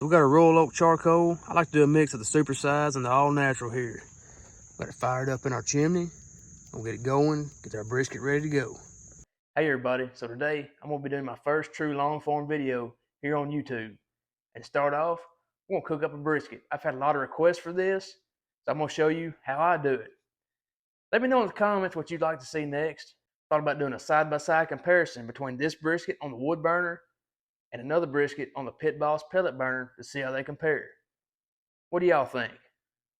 We got a royal oak charcoal. I like to do a mix of the supersize and the all natural here. Got it fired up in our chimney. We'll get it going, get our brisket ready to go. Hey everybody, so today I'm gonna be doing my first true long form video here on YouTube. And to start off, we're gonna cook up a brisket. I've had a lot of requests for this, so I'm gonna show you how I do it. Let me know in the comments what you'd like to see next. Thought about doing a side-by-side comparison between this brisket on the wood burner and another brisket on the Pit Boss pellet burner to see how they compare. What do y'all think?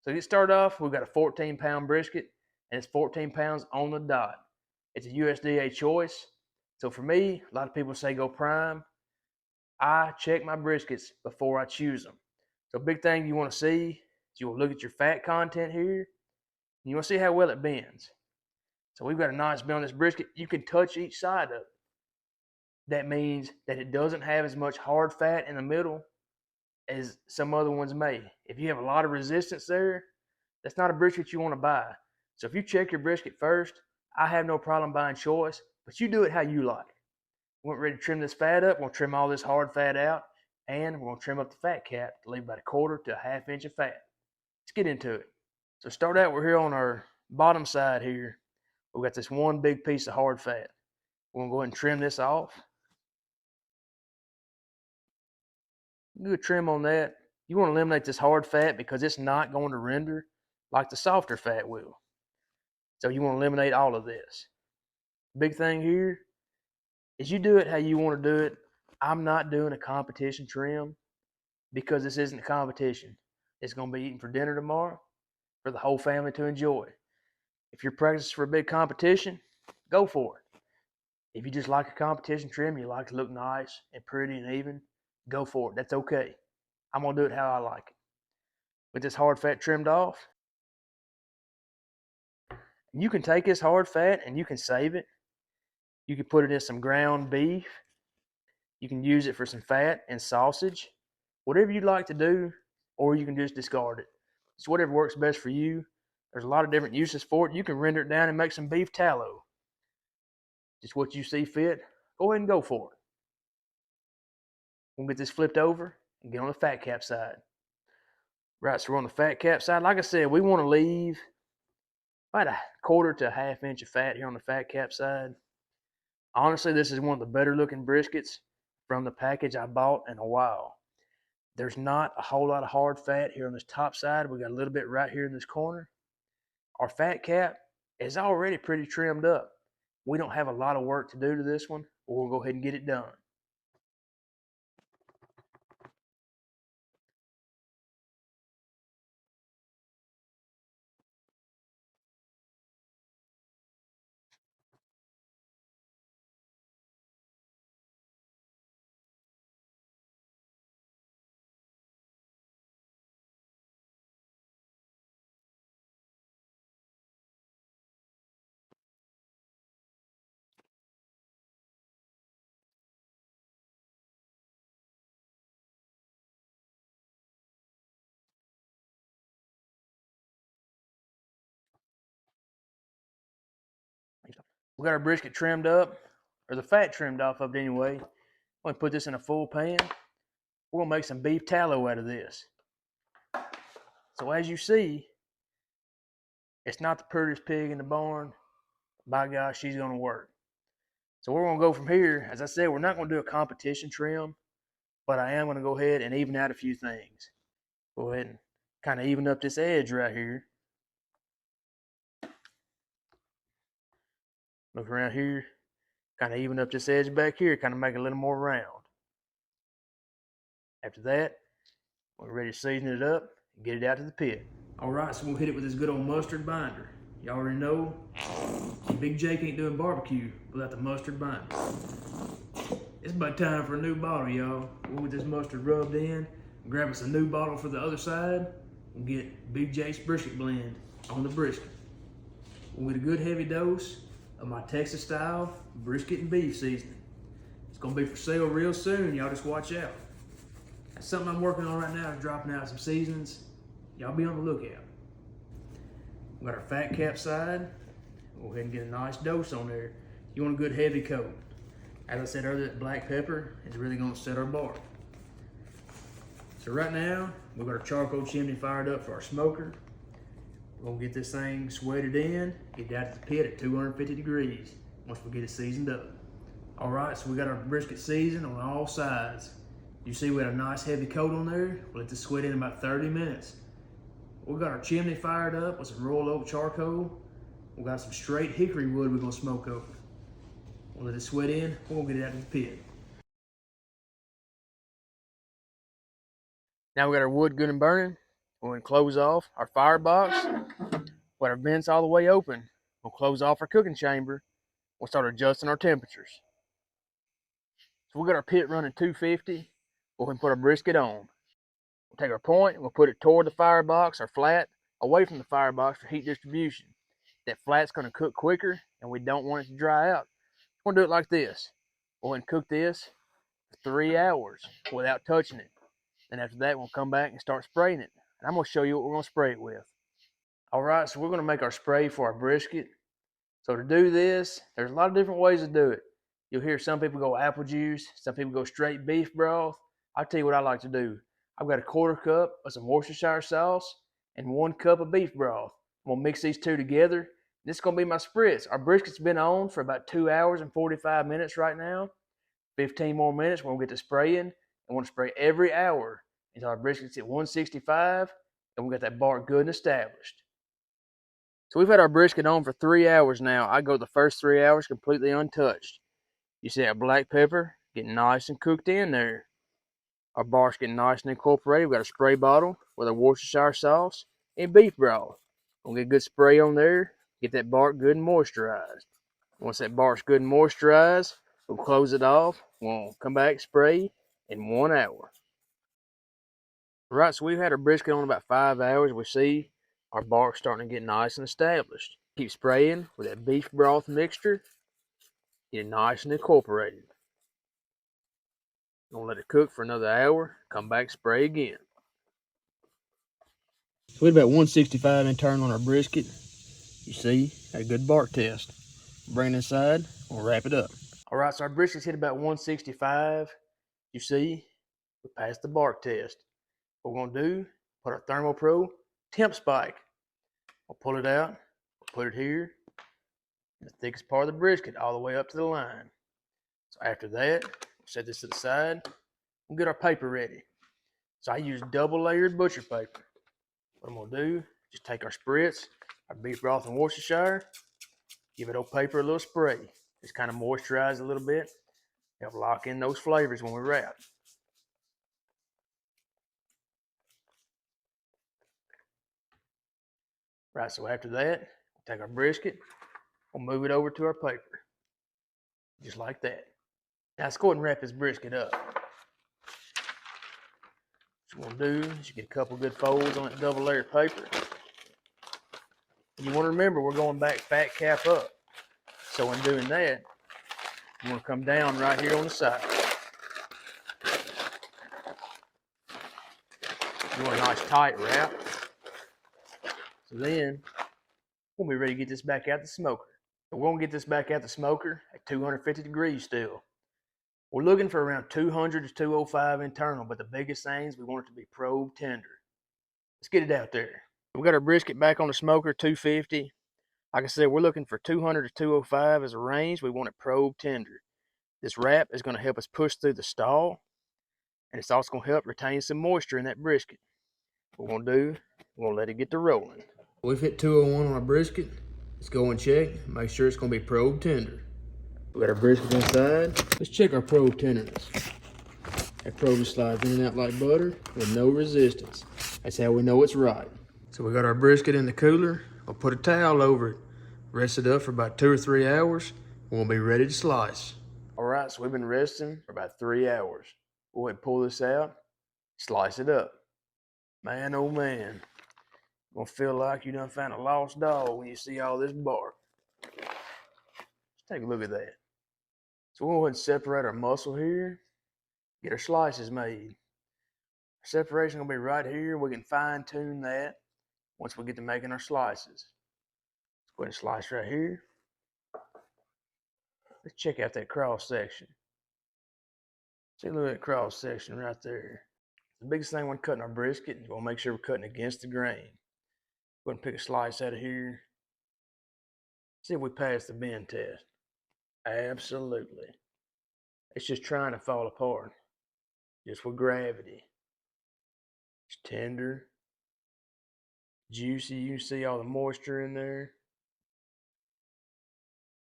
So to get started off, we've got a 14-pound brisket, and it's 14 pounds on the dot. It's a USDA choice. So for me, a lot of people say go prime. I check my briskets before I choose them. So a big thing you want to see is you want to look at your fat content here, and you want to see how well it bends. So we've got a nice bend on this brisket. You can touch each side of it. That means that it doesn't have as much hard fat in the middle as some other ones may. If you have a lot of resistance there, that's not a brisket you want to buy. So if you check your brisket first, I have no problem buying choice, but you do it how you like. We're ready to trim this fat up. We're going to trim all this hard fat out, and we're going to trim up the fat cap to leave about a quarter to a half inch of fat. Let's get into it. So start out, we're here on our bottom side here. We've got this one big piece of hard fat. We're going to go ahead and trim this off. Good trim on that. You want to eliminate this hard fat because it's not going to render like the softer fat will. So you want to eliminate all of this. Big thing here is you do it how you want to do it. I'm not doing a competition trim because this isn't a competition. It's going to be eaten for dinner tomorrow for the whole family to enjoy. If you're practicing for a big competition, go for it. If you just like a competition trim, you like to look nice and pretty and even, go for it. That's okay. I'm going to do it how I like it. With this hard fat trimmed off, you can take this hard fat and you can save it. You can put it in some ground beef. You can use it for some fat and sausage. Whatever you'd like to do, or you can just discard it. It's whatever works best for you. There's a lot of different uses for it. You can render it down and make some beef tallow. Just what you see fit. Go ahead and go for it. We'll get this flipped over and get on the fat cap side. Right, so we're on the fat cap side. Like I said, we want to leave about a quarter to a half inch of fat here on the fat cap side. Honestly, this is one of the better looking briskets from the package I bought in a while. There's not a whole lot of hard fat here on this top side. We got a little bit right here in this corner. Our fat cap is already pretty trimmed up. We don't have a lot of work to do to this one, but we'll go ahead and get it done. We got our brisket trimmed up, or the fat trimmed off of it anyway. I'm going to put this in a full pan. We're going to make some beef tallow out of this. So as you see, it's not the prettiest pig in the barn. By gosh, she's going to work. So we're going to go from here. As I said, we're not going to do a competition trim, but I am going to go ahead and even out a few things. Go ahead and kind of even up this edge right here. Look around here, kind of even up this edge back here, kind of make it a little more round. After that, we're ready to season it up and get it out to the pit. All right, so we'll hit it with this good old mustard binder. You already know, Big Jake ain't doing barbecue without the mustard binder. It's about time for a new bottle, y'all. We'll get this mustard rubbed in, grab us a new bottle for the other side, and get Big Jake's brisket blend on the brisket. We'll get a good heavy dose of my Texas style brisket and beef seasoning. It's gonna be for sale real soon, y'all just watch out. That's something I'm working on right now, is dropping out some seasonings. Y'all be on the lookout. We got our fat cap side. We'll go ahead and get a nice dose on there. You want a good heavy coat. As I said earlier, that black pepper is really gonna set our bar. So right now, we've got our charcoal chimney fired up for our smoker. We're gonna get this thing sweated in, get down to the pit at 250 degrees once we get it seasoned up. All right, so we got our brisket seasoned on all sides. You see we got a nice heavy coat on there. We'll let this sweat in about 30 minutes. We got our chimney fired up with some royal oak charcoal. We got some straight hickory wood we're gonna smoke over. We'll let it sweat in, we're gonna get it out of the pit. Now we got our wood good and burning. We're gonna close off our firebox. With our vents all the way open, we'll close off our cooking chamber. We'll start adjusting our temperatures. So we got our pit running 250. We'll put our brisket on. We'll take our point and we'll put it toward the firebox or flat away from the firebox for heat distribution. That flat's gonna cook quicker and we don't want it to dry out. We're gonna do it like this. We'll go ahead and cook this for 3 hours without touching it. Then after that, we'll come back and start spraying it. And I'm gonna show you what we're gonna spray it with. All right, so we're gonna make our spray for our brisket. So to do this, there's a lot of different ways to do it. You'll hear some people go apple juice, some people go straight beef broth. I'll tell you what I like to do. I've got a 1/4 cup of some Worcestershire sauce and 1 cup of beef broth. I'm gonna mix these two together. This is gonna be my spritz. Our brisket's been on for about 2 hours and 45 minutes right now. 15 more minutes, we're gonna get to spraying. I want to spray every hour until our brisket's at 165 and we got that bark good and established. So we've had our brisket on for 3 hours now. I go the first 3 hours completely untouched. You see our black pepper getting nice and cooked in there. Our bark's getting nice and incorporated. We've got a spray bottle with our Worcestershire sauce and beef broth. We'll get a good spray on there, get that bark good and moisturized. Once that bark's good and moisturized, we'll close it off. We'll come back, spray in 1 hour. Right, so we've had our brisket on about 5 hours. We see our bark's starting to get nice and established. Keep spraying with that beef broth mixture. Get it nice and incorporated. Gonna let it cook for another hour. Come back, spray again. So we had about 165 internal on our brisket. You see, had a good bark test. Bring it inside, we'll wrap it up. All right, so our brisket's hit about 165. You see, we passed the bark test. What we're gonna do, put our ThermoPro TempSpike. We'll pull it out, we'll put it here, in the thickest part of the brisket, all the way up to the line. So after that, we'll set this to the side. We'll get our paper ready. So I use double layered butcher paper. What I'm gonna do, just take our spritz, our beef broth and Worcestershire, give it old paper a little spray. Just kind of moisturize a little bit. Help lock in those flavors when we wrap. Right, so after that, we'll take our brisket, we'll move it over to our paper. Just like that. Now let's go ahead and wrap this brisket up. What you're gonna do is you get a couple good folds on that double layered paper. And you want to remember we're going back fat cap up. So in doing that, you want to come down right here on the side. You want a nice tight wrap. So then we'll be ready to get this back out the smoker. We're gonna get this back out the smoker at 250 degrees still. We're looking for around 200 to 205 internal, but the biggest thing is we want it to be probe tender. Let's get it out there. We got our brisket back on the smoker, 250. Like I said, we're looking for 200 to 205 as a range. We want it probe tender. This wrap is going to help us push through the stall, and it's also going to help retain some moisture in that brisket. What we're going to do, we're going to let it get to rolling. We've hit 201 on our brisket. Let's go and check, make sure it's going to be probe tender. We got our brisket inside. Let's check our probe tenderness. That probe slides in and out like butter with no resistance. That's how we know it's right. So we got our brisket in the cooler. We'll put a towel over it. Rest it up for about 2 or 3 hours. We'll be ready to slice. All right, so we've been resting for about 3 hours. We'll go ahead and pull this out, slice it up. Man, oh man. Gonna feel like you done found a lost dog when you see all this bark. Let's take a look at that. So we'll go ahead and separate our muscle here, get our slices made. Our separation gonna be right here. We can fine tune that once we get to making our slices. Let's go ahead and slice right here. Let's check out that cross section. See, look at that cross section right there. The biggest thing when cutting our brisket is we'll make sure we're cutting against the grain. Go ahead and pick a slice out of here. See if we pass the bend test. Absolutely. It's just trying to fall apart. Just with gravity. It's tender, juicy. You can see all the moisture in there.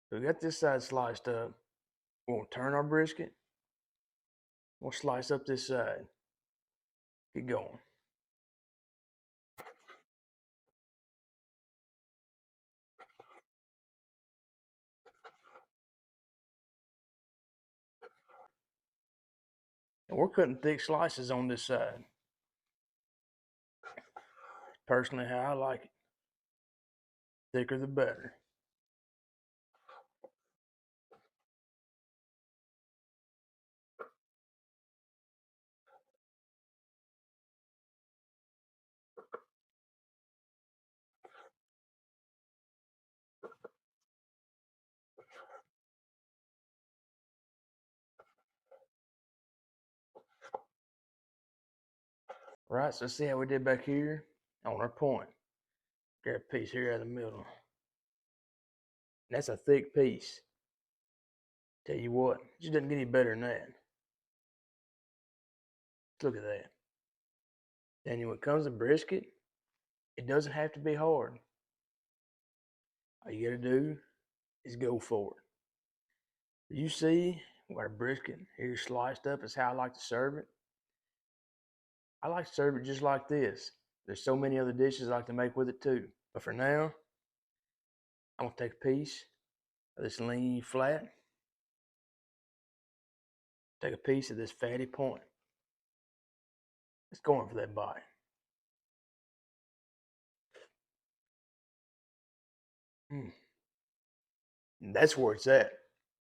So we got this side sliced up. We're going to turn our brisket. We'll slice up this side. Get going. And we're cutting thick slices on this side. Personally, how I like it. Thicker the better. Right, so see how we did back here on our point. Grab a piece here out of the middle. And that's a thick piece. Tell you what, it just doesn't get any better than that. Look at that. And when it comes to brisket, it doesn't have to be hard. All you gotta do is go for it. You see, we got a brisket here sliced up. Is how I like to serve it. I like to serve it just like this. There's so many other dishes I like to make with it too. But for now, I'm gonna take a piece of this lean flat. Take a piece of this fatty point. It's going for that bite. And that's where it's at.